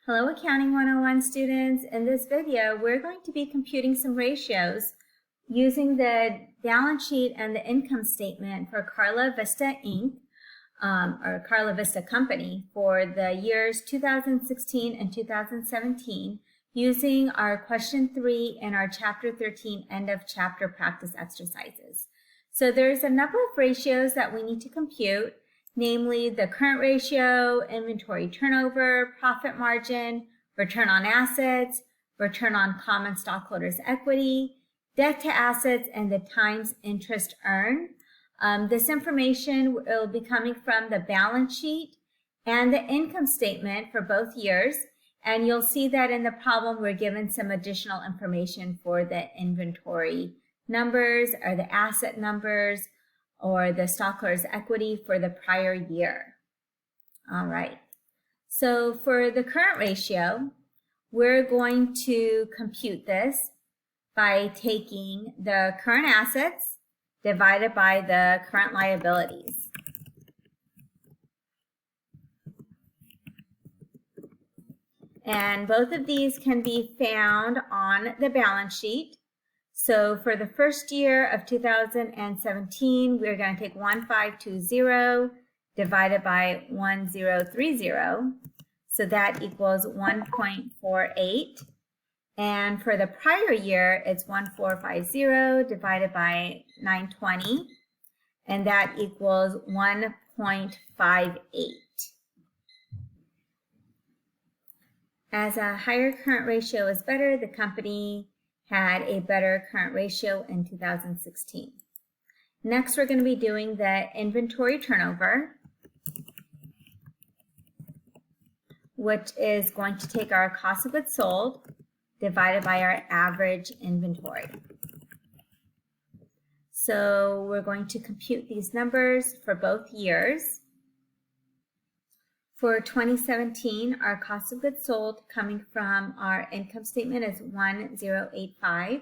Hello Accounting 101 students. In this video, we're going to be computing some ratios using the balance sheet and the income statement for Carla Vista Inc. Or Carla Vista Company for the years 2016 and 2017 using our question 3 and our chapter 13 end of chapter practice exercises. So there's a number of ratios that we need to compute, namely the current ratio, inventory turnover, profit margin, return on assets, return on common stockholders' equity, debt to assets, and the times interest earned. This information will be coming from the balance sheet and the income statement for both years, and you'll see that in the problem we're given some additional information for the inventory numbers or the asset numbers or the stockholders' equity for the prior year. All right, so for the current ratio, we're going to compute this by taking the current assets divided by the current liabilities. And both of these can be found on the balance sheet. So for the first year of 2017, we're going to take 1520 divided by 1030. So that equals 1.48. And for the prior year, it's 1450 divided by 920. And that equals 1.58. As a higher current ratio is better, the company had a better current ratio in 2016. Next, we're going to be doing the inventory turnover, which is going to take our cost of goods sold divided by our average inventory. So we're going to compute these numbers for both years. For 2017, our cost of goods sold coming from our income statement is 1085,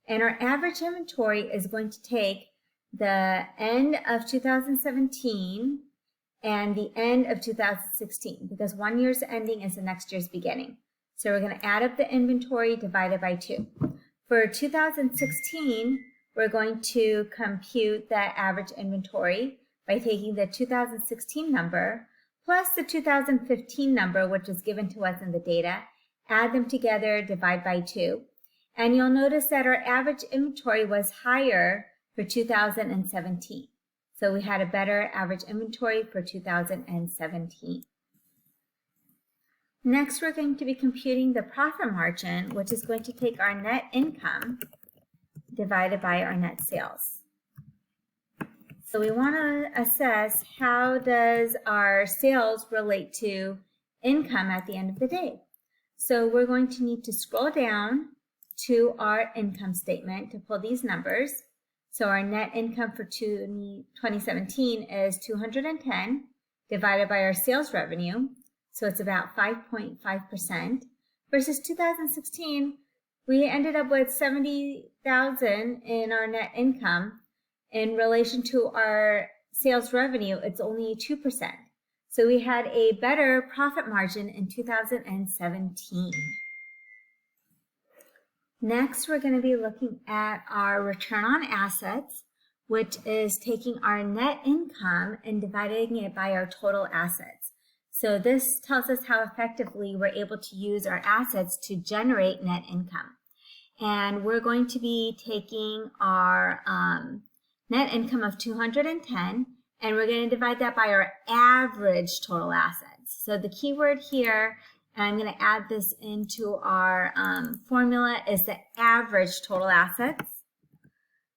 and our average inventory is going to take the end of 2017 and the end of 2016, because 1 year's ending is the next year's beginning. So we're going to add up the inventory divided by 2. For 2016, we're going to compute the average inventory by taking the 2016 number plus the 2015 number, which is given to us in the data, add them together, divide by 2. And you'll notice that our average inventory was higher for 2017. So we had a better average inventory for 2017. Next, we're going to be computing the profit margin, which is going to take our net income divided by our net sales. So we want to assess how does our sales relate to income at the end of the day. So we're going to need to scroll down to our income statement to pull these numbers. So our net income for 2017 is 210 divided by our sales revenue. So it's about 5.5%. Versus 2016, we ended up with 70,000 in our net income. In relation to our sales revenue, it's only 2%. So we had a better profit margin in 2017. Next, we're going to be looking at our return on assets, which is taking our net income and dividing it by our total assets. So this tells us how effectively we're able to use our assets to generate net income. And we're going to be taking our net income of 210, and we're going to divide that by our average total assets. So the key word here, and I'm going to add this into our formula, is the average total assets.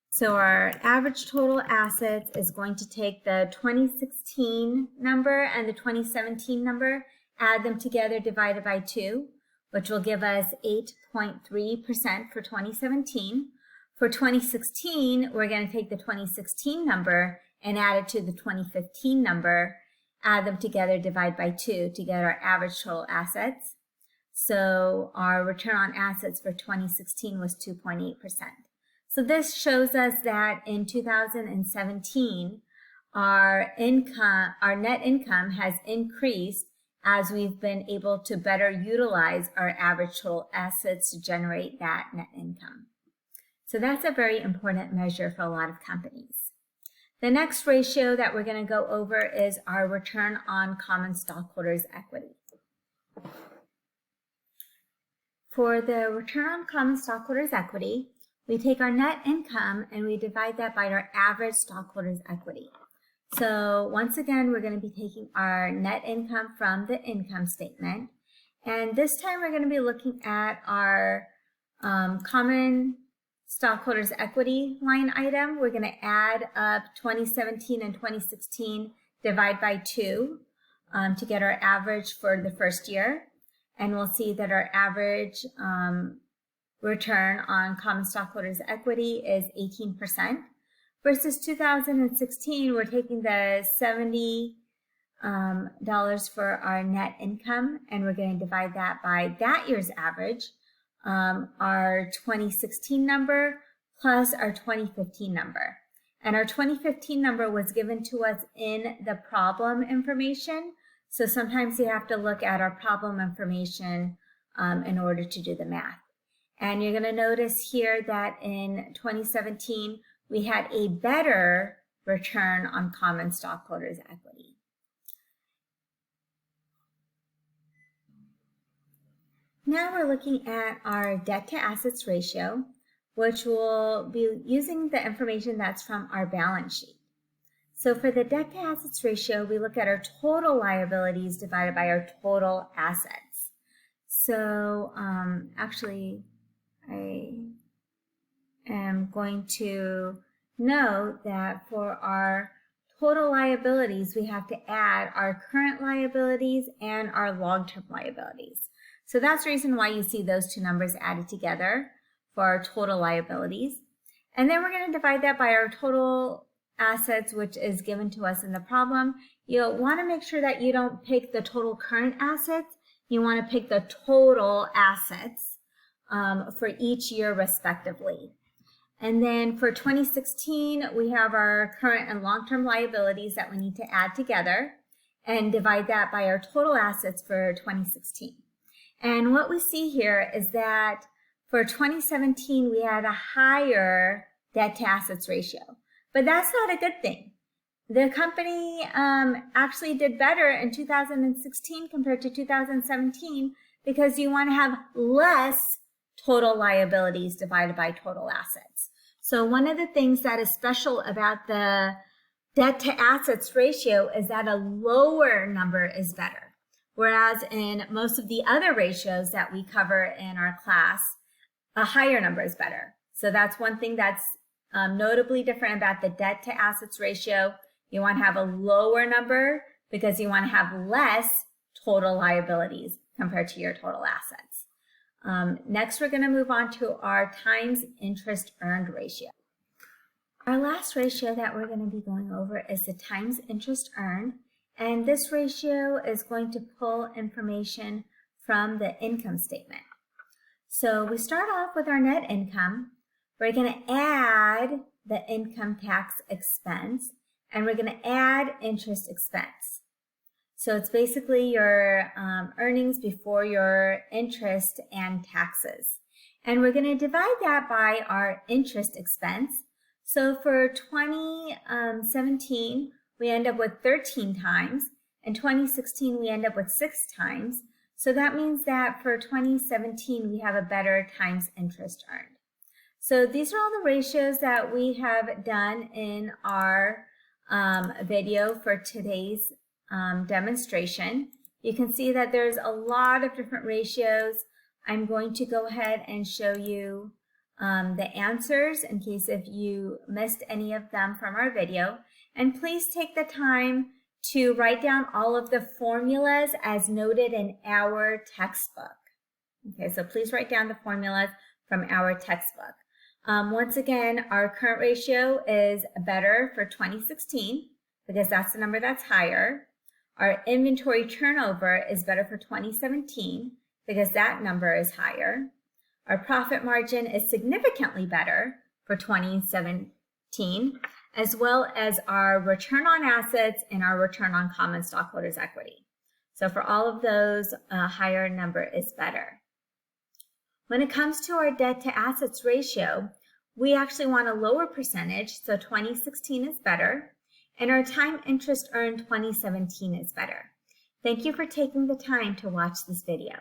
So our average total assets is going to take the 2016 number and the 2017 number, add them together, divided by 2, which will give us 8.3% for 2017. For 2016, we're going to take the 2016 number and add it to the 2015 number, add them together, divide by 2 to get our average total assets. So our return on assets for 2016 was 2.8%. So this shows us that in 2017, our net income has increased as we've been able to better utilize our average total assets to generate that net income. So that's a very important measure for a lot of companies. The next ratio that we're going to go over is our return on common stockholders' equity. For the return on common stockholders' equity, we take our net income and we divide that by our average stockholders' equity. So once again, we're going to be taking our net income from the income statement. And this time we're going to be looking at our common stockholders' equity line item. We're going to add up 2017 and 2016, divide by 2 to get our average for the first year. And we'll see that our average return on common stockholders' equity is 18%. Versus 2016, we're taking the $70 for our net income, and we're going to divide that by that year's average, our 2016 number plus our 2015 number. And our 2015 number was given to us in the problem information, so sometimes you have to look at our problem information in order to do the math. And you're going to notice here that in 2017, we had a better return on common stockholders' equity. Now we're looking at our debt to assets ratio, which will be using the information that's from our balance sheet. So for the debt to assets ratio, we look at our total liabilities divided by our total assets. So actually, I am going to note that for our total liabilities, we have to add our current liabilities and our long-term liabilities. So that's the reason why you see those two numbers added together for our total liabilities. And then we're going to divide that by our total assets, which is given to us in the problem. You'll want to make sure that you don't pick the total current assets. You want to pick the total assets for each year respectively. And then for 2016, we have our current and long-term liabilities that we need to add together and divide that by our total assets for 2016. And what we see here is that for 2017, we had a higher debt to assets ratio, but that's not a good thing. The company actually did better in 2016 compared to 2017 because you want to have less total liabilities divided by total assets. So one of the things that is special about the debt to assets ratio is that a lower number is better. Whereas in most of the other ratios that we cover in our class, a higher number is better. So that's one thing that's notably different about the debt to assets ratio. You want to have a lower number because you want to have less total liabilities compared to your total assets. Next, we're going to move on to our times interest earned ratio. Our last ratio that we're going to be going over is the times interest earned, and this ratio is going to pull information from the income statement. So we start off with our net income. We're going to add the income tax expense, and we're going to add interest expense. So it's basically your earnings before your interest and taxes. And we're going to divide that by our interest expense. So for 2017, we end up with 13 times. In 2016, we end up with 6 times. So that means that for 2017, we have a better times interest earned. So these are all the ratios that we have done in our video for today's demonstration. You can see that there's a lot of different ratios. I'm going to go ahead and show you the answers in case if you missed any of them from our video. And please take the time to write down all of the formulas as noted in our textbook. Okay, so please write down the formulas from our textbook. Once again, our current ratio is better for 2016 because that's the number that's higher. Our inventory turnover is better for 2017 because that number is higher. Our profit margin is significantly better for 2017, as well as our return on assets and our return on common stockholders' equity. So for all of those, a higher number is better. When it comes to our debt to assets ratio, we actually want a lower percentage, so 2016 is better, and our time interest earned 2017 is better. Thank you for taking the time to watch this video.